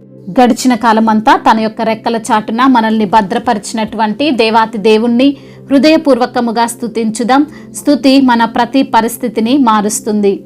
గడిచిన కాలమంతా తన యొక్క రెక్కల చాటున మనల్ని భద్రపరిచినటువంటి దేవాతి దేవుణ్ణి హృదయపూర్వకముగా స్తుతించుదాం. స్తుతి మన ప్రతి పరిస్థితిని మారుస్తుంది.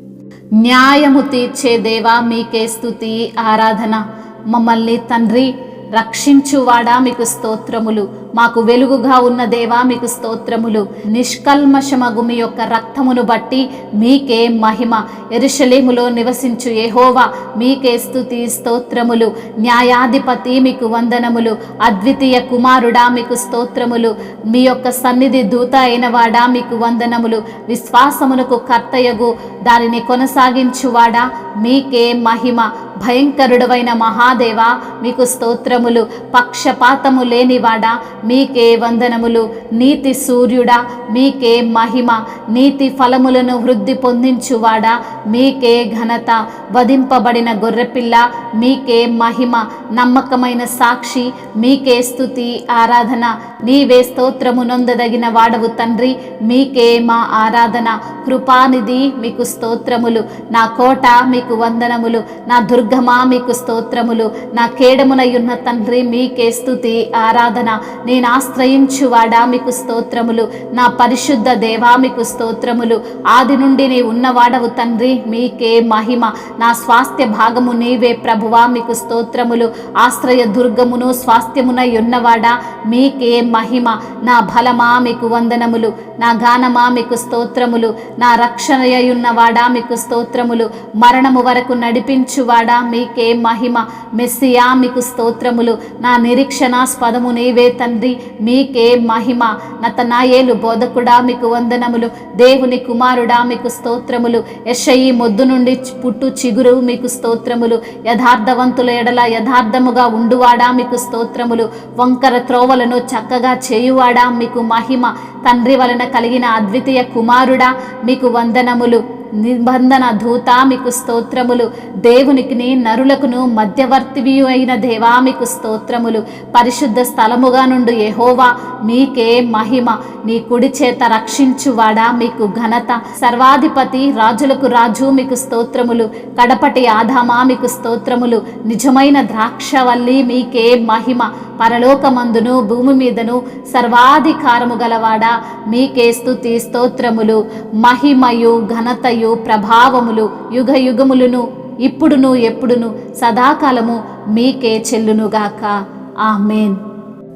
న్యాయము తీర్చే దేవా మీకే స్తుతి ఆరాధన. మమ్మల్ని తండ్రి రక్షించువాడా మీకు స్తోత్రములు. మాకు వెలుగుగా ఉన్న దేవా మీకు స్తోత్రములు. నిష్కల్మషమగు మీ యొక్క రక్తమును బట్టి మీకే మహిమ. యెరూషలేములో నివసించు యెహోవా మీకే స్తుతి స్తోత్రములు. న్యాయాధిపతి మీకు వందనములు. అద్వితీయ కుమారుడా మీకు స్తోత్రములు. మీ యొక్క సన్నిధి దూత అయిన వాడా మీకు వందనములు. విశ్వాసమునకు కర్తయగు దానిని కొనసాగించువాడా మీకే మహిమ. భయంకరుడవైన మహాదేవా మీకు స్తోత్రములు. పక్షపాతము లేనివాడా మీకే వందనములు. నీతి సూర్యుడా మీకే మహిమ. నీతి ఫలములను వృద్ధి పొందించువాడా మీకే ఘనత. వధింపబడిన గొర్రెపిల్ల మీకే మహిమ. నమ్మకమైన సాక్షి మీకే స్తుతి ఆరాధన. నీవే స్తోత్రము నొందదగిన వాడవు తండ్రి, మీకే మా ఆరాధన. కృపానిధి మీకు స్తోత్రములు. నా కోట మీకు వందనములు. నా దుర్గమా మీకు స్తోత్రములు. నా కేడమునయున్న తండ్రి మీకే స్తుతి ఆరాధన. నేను ఆశ్రయించువాడా మీకు స్తోత్రములు. నా పరిశుద్ధ దేవా మీకు స్తోత్రములు. ఆది నుండి నీ ఉన్నవాడవు తండ్రి మీకే మహిమ. నా స్వాస్థ్య భాగము నీవే ప్రభువా మీకు స్తోత్రములు. ఆశ్రయ దుర్గమును స్వాస్థ్యమునై ఉన్నవాడా మీకే మహిమ. నా బలమా మీకు వందనములు. నా గానమా మీకు స్తోత్రములు. నా రక్షణయున్నవాడా మీకు స్తోత్రములు. మరణము వరకు నడిపించువాడా మీకే మహిమ. మెస్సియా మీకు స్తోత్రములు. నా నిరీక్షణాస్పదము నీవే తండ్రి మీకే మహిమ. నతనాయేలు బోధకుడా మీకు వందనములు. దేవుని కుమారుడా మీకు స్తోత్రములు. యెషయి మొద్దు నుండి పుట్టు చిగురు మీకు స్తోత్రములు. యథార్థవంతుల ఎడల యథార్థముగా ఉండువాడా మీకు స్తోత్రములు. వంకర త్రోవలను చక్కగా చేయువాడా మీకు మహిమ. తండ్రి వలన కలిగిన అద్వితీయ కుమారుడా మీకు వందనములు. నిబంధన దూత మీకు స్తోత్రములు. దేవునికిని నరులకును మధ్యవర్తివి అయిన దేవా మీకు స్తోత్రములు. పరిశుద్ధ స్థలముగా నుండి యెహోవా మీకే మహిమ. నీ కుడి చేత రక్షించువాడా మీకు ఘనత. సర్వాధిపతి రాజులకు రాజు మీకు స్తోత్రములు. కడపటి ఆదామా మీకు స్తోత్రములు. నిజమైన ద్రాక్షవల్లి మీకే మహిమ. పరలోకమందును భూమి మీదను సర్వాధికారము గలవాడా మీకే స్తుతి స్తోత్రములు. మహిమయు ఘనతయు ప్రభావములు యుగ యుగములను ఇప్పుడును ఎప్పుడును సదాకాలము మీకే చెల్లునుగాక. ఆమేన్.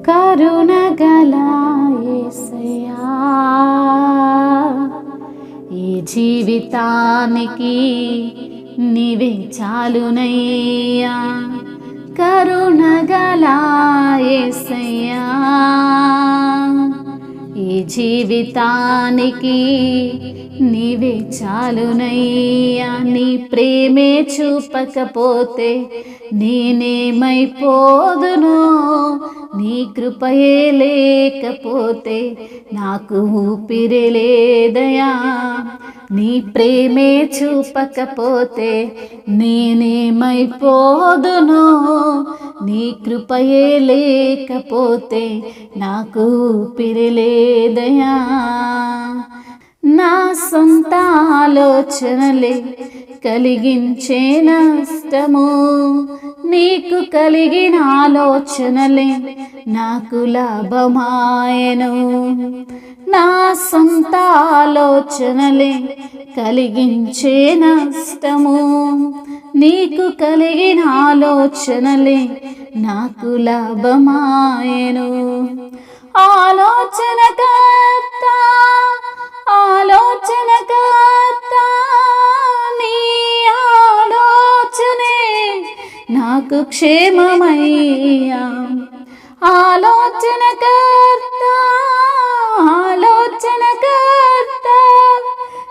కరుణగల యేసయ్యా ఈ జీవితానికి నీవే చాలునయ్యా. కరుణగల యేసయ్యా ఈ జీవితానికి నీవే చాలునయ్యా. నీ ప్రేమే చూపకపోతే నేనేమైపోదును. నీ కృపయే లేకపోతే నాకు ఊపిరి లేదయా. నీ ప్రేమే చూపకపోతే నేనేమైపోదును. నీ కృపయే లేకపోతే నాకు ఊపిరి లేదయా. నా సొంత ఆలోచనలే కలిగించే నష్టము. నీకు కలిగిన ఆలోచనలే నాకు లాభమాయను. నా సొంత ఆలోచనలే కలిగించే నష్టము. నీకు కలిగిన ఆలోచనలే నాకు లాభమాయను. ఆలోచనకర్త ఆలోచనకర్త నీ ఆలోచనే నాకు క్షేమమయ్యా. ఆలోచనకర్త ఆలోచనకర్త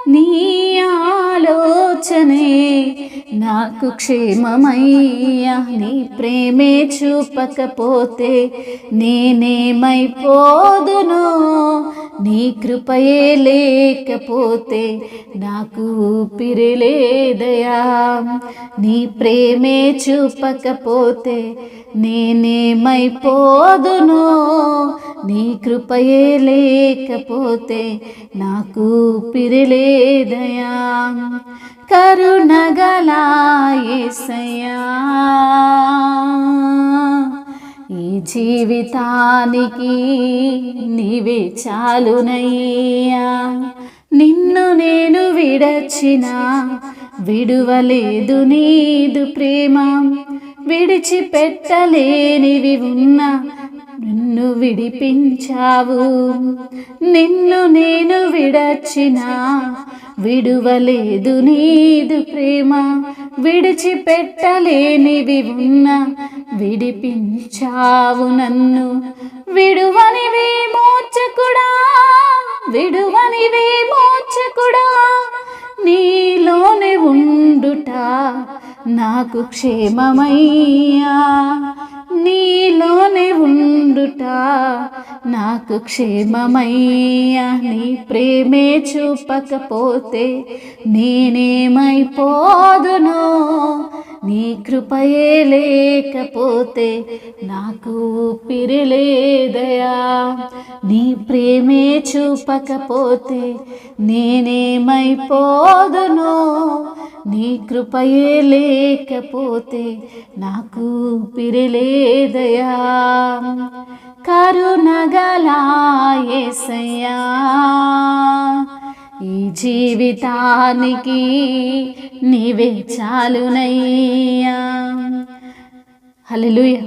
నీ ఆలోచనే నాకు క్షేమమయ్యా. నీ ప్రేమే చూపకపోతే నేనేమైపోదును. నీ కృపయే లేకపోతే నాకు ఊపిరి లేదయా. నీ ప్రేమే చూపకపోతే నేనేమైపోదును. నీ కృపయే లేకపోతే నాకు ఊపిరి లేదయా. కరుణగల యేసయ్యా జీవితానికి నీవే చాలునయ్యా. నిన్ను నేను విడచిన విడువలేదు నీదు ప్రేమ, విడిచిపెట్టలేనివి ఉన్నా నిన్ను విడిపించావు. నిన్ను నేను విడచిన విడువలేదు నీదు ప్రేమ, విడిచిపెట్టలేనివి ఉన్నా విడిపించావు నన్ను. విడువనివే మోచకుడా, విడువనివే మోచకుడా, నీలోనే ఉండుట నాకు క్షేమమయ్యా. నీలోనే ఉండుట నాకు క్షేమమయ్యా. నీ ప్రేమే చూపకపోతే నేనేమైపోదునో, నీ కృపయే లేకపోతే నాకు ఊపిరిలేదయా. నీ ప్రేమే చూపకపోతే నేనేమైపోదునో, నీ కృపయే లేకపోతే నాకు ఊపిరిలేదయా. కరుణగల యేసయ్యా, ఈ జీవితానికి నీవే చాలునయ్యా. హల్లెలూయా.